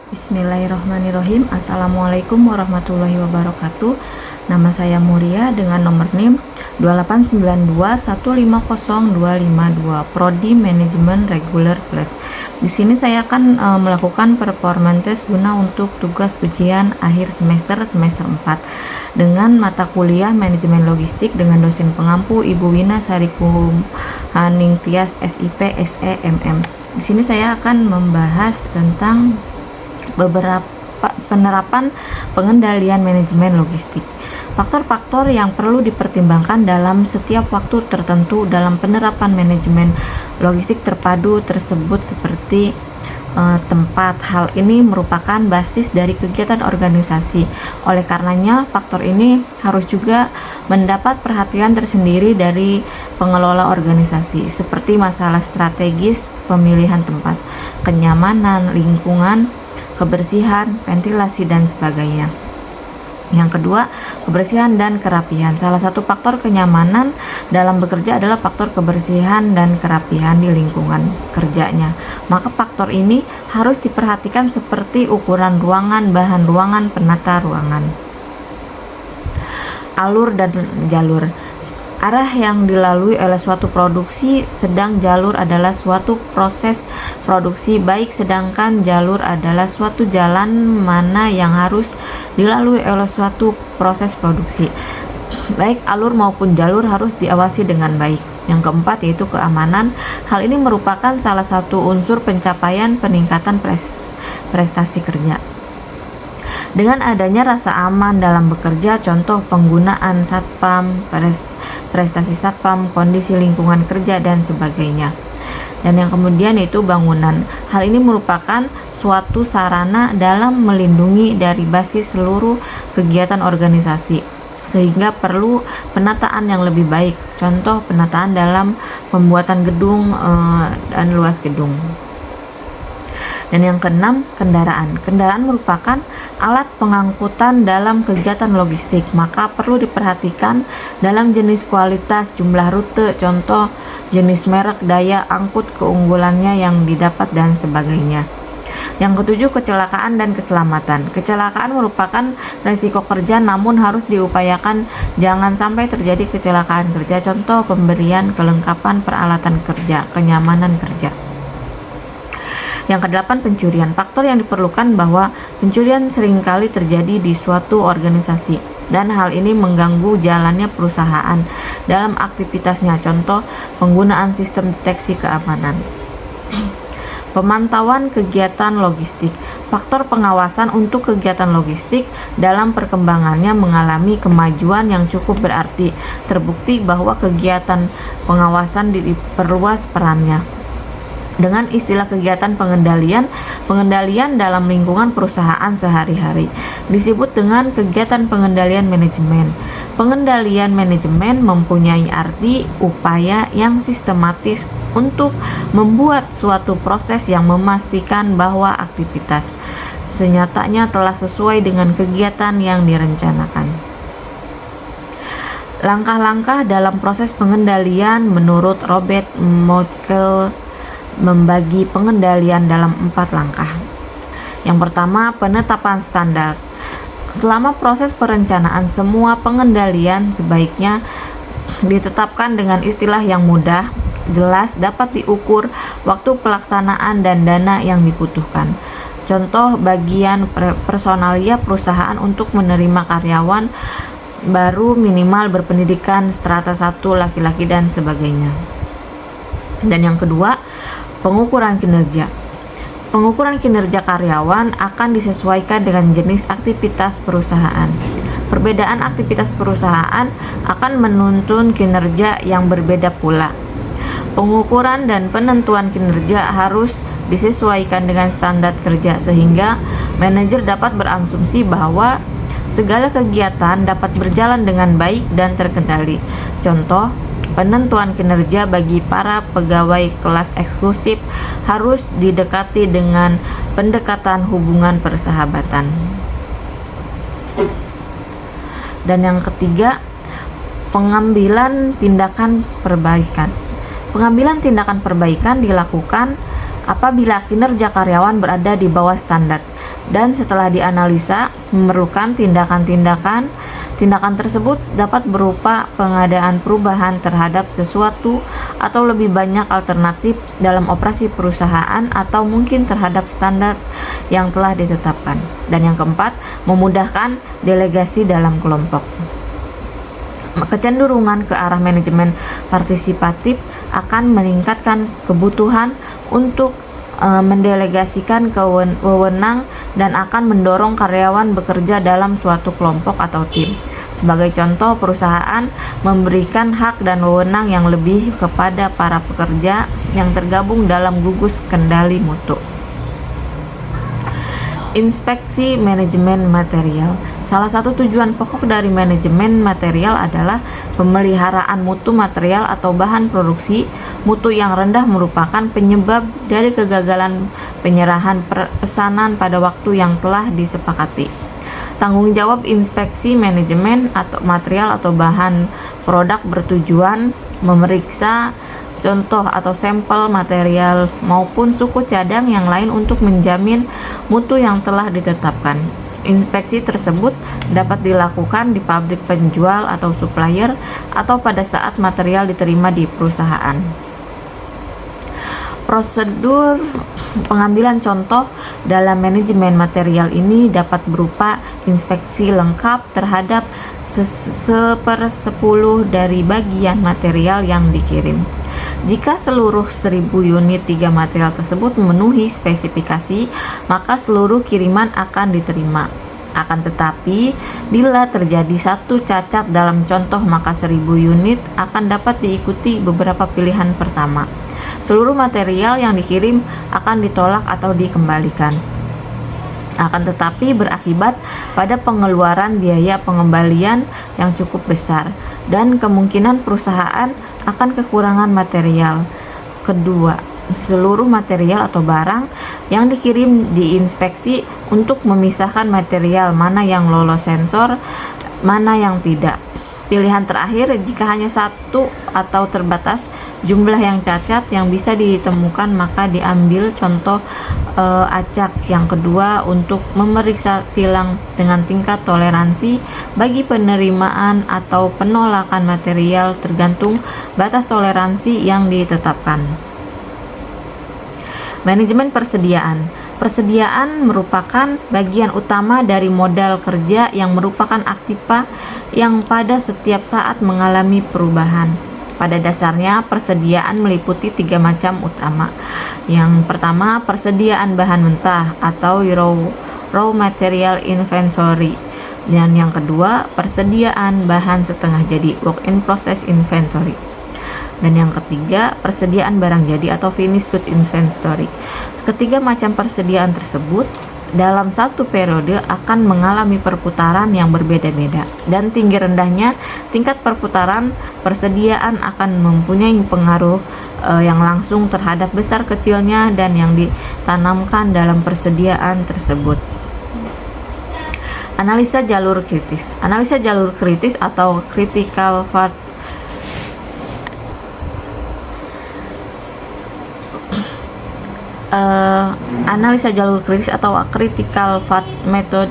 Bismillahirrahmanirrahim. Assalamualaikum warahmatullahi wabarakatuh. Nama saya Muria dengan nomor NIM 28921500252 Prodi Manajemen Reguler Plus. Di sini saya akan melakukan performance test guna untuk tugas ujian akhir semester 4 dengan mata kuliah Manajemen Logistik dengan dosen pengampu Ibu Wina Sarikum Haningtyas SIP SE MM. Di sini saya akan membahas tentang beberapa penerapan pengendalian manajemen logistik. Faktor-faktor yang perlu dipertimbangkan dalam setiap waktu tertentu dalam penerapan manajemen logistik terpadu tersebut seperti tempat. Hal ini merupakan basis dari kegiatan organisasi. Oleh karenanya, faktor ini harus juga mendapat perhatian tersendiri dari pengelola organisasi, seperti masalah strategis pemilihan tempat, kenyamanan lingkungan, kebersihan, ventilasi, dan sebagainya. Yang kedua, kebersihan dan kerapihan. Salah satu faktor kenyamanan dalam bekerja adalah faktor kebersihan dan kerapihan di lingkungan kerjanya. Maka faktor ini harus diperhatikan seperti ukuran ruangan, bahan ruangan, penata ruangan, alur dan jalur. Arah yang dilalui oleh suatu produksi, sedang jalur adalah suatu proses produksi baik, sedangkan jalur adalah suatu jalan mana yang harus dilalui oleh suatu proses produksi. Baik alur maupun jalur harus diawasi dengan baik. Yang keempat yaitu keamanan. Hal ini merupakan salah satu unsur pencapaian peningkatan prestasi kerja. Dengan adanya rasa aman dalam bekerja, contoh penggunaan satpam, prestasi satpam, kondisi lingkungan kerja, dan sebagainya. Dan yang kemudian yaitu bangunan. Hal ini merupakan suatu sarana dalam melindungi dari basis seluruh kegiatan organisasi, sehingga perlu penataan yang lebih baik. Contoh penataan dalam pembuatan gedung dan luas gedung. Dan yang keenam, kendaraan. Kendaraan merupakan alat pengangkutan dalam kegiatan logistik, maka perlu diperhatikan dalam jenis, kualitas, jumlah rute, contoh jenis, merek, daya angkut, keunggulannya yang didapat, dan sebagainya. Yang ketujuh, kecelakaan dan keselamatan. Kecelakaan merupakan resiko kerja, namun harus diupayakan jangan sampai terjadi kecelakaan kerja, contoh pemberian kelengkapan peralatan kerja, kenyamanan kerja. Yang kedelapan, pencurian. Faktor yang diperlukan bahwa pencurian seringkali terjadi di suatu organisasi dan hal ini mengganggu jalannya perusahaan dalam aktivitasnya, contoh penggunaan sistem deteksi keamanan. Pemantauan kegiatan logistik. Faktor pengawasan untuk kegiatan logistik dalam perkembangannya mengalami kemajuan yang cukup berarti. Terbukti bahwa kegiatan pengawasan diperluas perannya. Dengan istilah kegiatan pengendalian dalam lingkungan perusahaan sehari-hari disebut dengan kegiatan pengendalian manajemen. Pengendalian manajemen mempunyai arti upaya yang sistematis untuk membuat suatu proses yang memastikan bahwa aktivitas senyatanya telah sesuai dengan kegiatan yang direncanakan. Langkah-langkah dalam proses pengendalian menurut Robert Moetkel membagi pengendalian dalam 4 langkah. Yang pertama, penetapan standar. Selama proses perencanaan, semua pengendalian sebaiknya ditetapkan dengan istilah yang mudah, jelas, dapat diukur, waktu pelaksanaan, dan dana yang dibutuhkan. Contoh bagian personalia perusahaan untuk menerima karyawan baru minimal berpendidikan strata 1 laki-laki dan sebagainya. Dan yang kedua, pengukuran kinerja. Pengukuran kinerja karyawan akan disesuaikan dengan jenis aktivitas perusahaan. Perbedaan aktivitas perusahaan akan menuntun kinerja yang berbeda pula. Pengukuran dan penentuan kinerja harus disesuaikan dengan standar kerja sehingga manajer dapat berasumsi bahwa segala kegiatan dapat berjalan dengan baik dan terkendali. Contoh, penentuan kinerja bagi para pegawai kelas eksklusif harus didekati dengan pendekatan hubungan persahabatan. Dan yang ketiga, pengambilan tindakan perbaikan. Pengambilan tindakan perbaikan dilakukan apabila kinerja karyawan berada di bawah standar, dan setelah dianalisa memerlukan tindakan tersebut dapat berupa pengadaan perubahan terhadap sesuatu atau lebih banyak alternatif dalam operasi perusahaan, atau mungkin terhadap standar yang telah ditetapkan. Dan yang keempat, memudahkan delegasi dalam kelompok. Kecenderungan ke arah manajemen partisipatif akan meningkatkan kebutuhan untuk mendelegasikan wewenang dan akan mendorong karyawan bekerja dalam suatu kelompok atau tim. Sebagai contoh, perusahaan memberikan hak dan wewenang yang lebih kepada para pekerja yang tergabung dalam gugus kendali mutu. Inspeksi manajemen material. Salah satu tujuan pokok dari manajemen material adalah pemeliharaan mutu material atau bahan produksi. Mutu yang rendah merupakan penyebab dari kegagalan penyerahan pesanan pada waktu yang telah disepakati. Tanggung jawab inspeksi manajemen atau material atau bahan produk bertujuan memeriksa contoh atau sampel material maupun suku cadang yang lain untuk menjamin mutu yang telah ditetapkan. Inspeksi tersebut dapat dilakukan di pabrik penjual atau supplier atau pada saat material diterima di perusahaan. Prosedur pengambilan contoh dalam manajemen material ini dapat berupa inspeksi lengkap terhadap 1/10 dari bagian material yang dikirim. Jika seluruh 1000 unit 3 material tersebut memenuhi spesifikasi, maka seluruh kiriman akan diterima. Akan tetapi, bila terjadi satu cacat dalam contoh, maka 1000 unit akan dapat diikuti beberapa pilihan pertama. Seluruh material yang dikirim akan ditolak atau dikembalikan. Akan tetapi berakibat pada pengeluaran biaya pengembalian yang cukup besar dan kemungkinan perusahaan akan kekurangan material. Kedua, seluruh material atau barang yang dikirim diinspeksi untuk memisahkan material mana yang lolos sensor, mana yang tidak. Pilihan terakhir, jika hanya satu atau terbatas jumlah yang cacat yang bisa ditemukan, maka diambil contoh acak. Yang kedua, untuk memeriksa silang dengan tingkat toleransi bagi penerimaan atau penolakan material tergantung batas toleransi yang ditetapkan. Manajemen persediaan. Persediaan merupakan bagian utama dari modal kerja yang merupakan aktiva yang pada setiap saat mengalami perubahan. Pada dasarnya, persediaan meliputi 3 macam utama. Yang pertama, persediaan bahan mentah atau raw material inventory. Dan yang kedua, persediaan bahan setengah jadi, work in process inventory. Dan yang ketiga, persediaan barang jadi atau finished good inventory. Ketiga macam persediaan tersebut dalam satu periode akan mengalami perputaran yang berbeda-beda, dan tinggi rendahnya tingkat perputaran persediaan akan mempunyai pengaruh yang langsung terhadap besar kecilnya dan yang ditanamkan dalam persediaan tersebut. Analisa jalur kritis. Analisa jalur kritis atau critical path analisa jalur kritis atau critical path method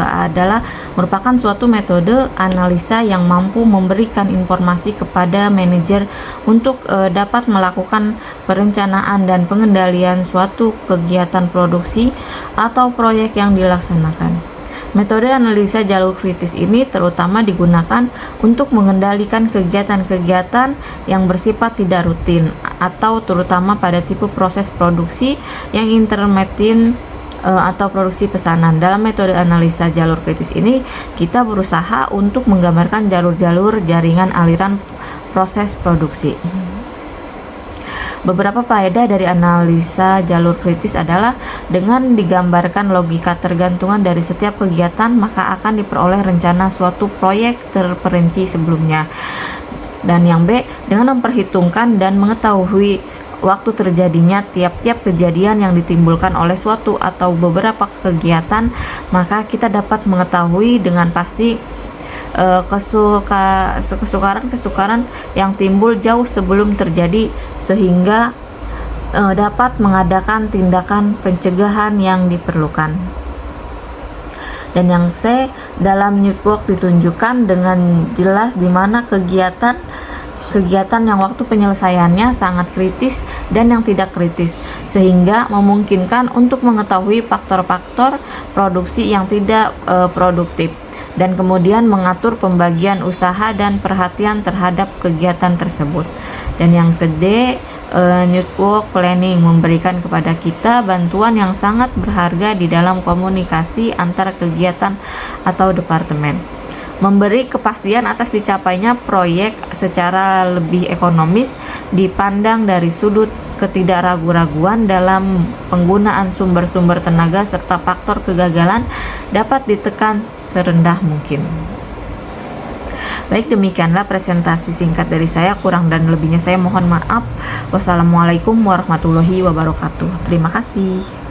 adalah merupakan suatu metode analisa yang mampu memberikan informasi kepada manajer untuk dapat melakukan perencanaan dan pengendalian suatu kegiatan produksi atau proyek yang dilaksanakan. Metode analisa jalur kritis ini terutama digunakan untuk mengendalikan kegiatan-kegiatan yang bersifat tidak rutin atau terutama pada tipe proses produksi yang intermittent atau produksi pesanan. Dalam metode analisa jalur kritis ini, kita berusaha untuk menggambarkan jalur-jalur jaringan aliran proses produksi. Beberapa faedah dari analisa jalur kritis adalah dengan digambarkan logika tergantungan dari setiap kegiatan, maka akan diperoleh rencana suatu proyek terperinci sebelumnya. Dan yang B, dengan memperhitungkan dan mengetahui waktu terjadinya tiap-tiap kejadian yang ditimbulkan oleh suatu atau beberapa kegiatan, maka kita dapat mengetahui dengan pasti kesukaran yang timbul jauh sebelum terjadi, sehingga dapat mengadakan tindakan pencegahan yang diperlukan. Dan yang C, dalam network ditunjukkan dengan jelas di mana kegiatan yang waktu penyelesaiannya sangat kritis dan yang tidak kritis, sehingga memungkinkan untuk mengetahui faktor-faktor produksi yang tidak produktif, dan kemudian mengatur pembagian usaha dan perhatian terhadap kegiatan tersebut. Dan yang D, network planning memberikan kepada kita bantuan yang sangat berharga di dalam komunikasi antara kegiatan atau departemen, memberi kepastian atas dicapainya proyek secara lebih ekonomis, dipandang dari sudut ketidakragu-raguan dalam penggunaan sumber-sumber tenaga, serta faktor kegagalan dapat ditekan serendah mungkin. Baik, demikianlah presentasi singkat dari saya. Kurang dan lebihnya saya mohon maaf. Wassalamualaikum warahmatullahi wabarakatuh. Terima kasih.